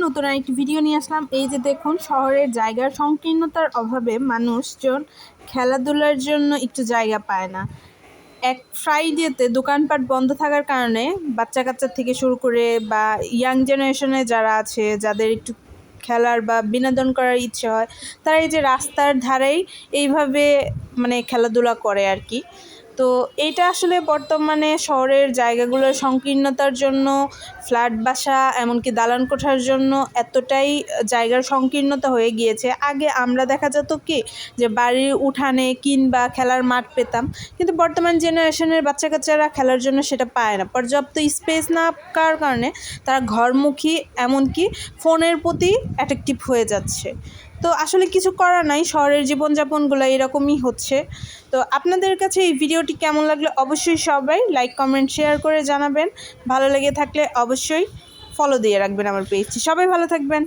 নতুন আরেকটি ভিডিও নিয়ে আসলাম। এই যে দেখুন, শহরের জায়গার সংকীর্ণতার অভাবে মানুষজন খেলাধুলার জন্য একটু জায়গা পায় না। এক ফ্রাইডেতে দোকানপাট বন্ধ থাকার কারণে বাচ্চা কাচ্চা থেকে শুরু করে বা ইয়াং জেনারেশনে যারা আছে, যাদের একটু খেলার বা বিনোদন করার ইচ্ছে হয়, তারা এই যে রাস্তার ধারেই এইভাবে খেলাধুলা করে আর কি। তো এইটা আসলে বর্তমানে শহরের জায়গাগুলোর সংকীর্ণতার জন্য, ফ্ল্যাট বাসা এমনকি দালান কোঠার জন্য এতটাই জায়গার সংকীর্ণতা হয়ে গিয়েছে। আগে আমরা দেখা যেত কি যে বাড়ির উঠানে কিংবা খেলার মাঠ পেতাম, কিন্তু বর্তমান জেনারেশনের বাচ্চা কাচ্চারা খেলার জন্য সেটা পায় না। পর্যাপ্ত স্পেস না পাওয়ার কারণে তারা ঘরমুখী, এমনকি ফোনের প্রতি অ্যাট্রাকটিভ হয়ে যাচ্ছে। তো আসলে কিছু করার নাই, শহরের জীবনযাপনগুলো এরকমই হচ্ছে। তো আপনাদের কাছে এই ভিডিওটি কেমন লাগলো অবশ্যই সবাই লাইক, কমেন্ট, শেয়ার করে জানাবেন। ভালো লেগে থাকলে অবশ্যই ফলো দিয়ে রাখবেন আমার পেজটি। সবাই ভালো থাকবেন।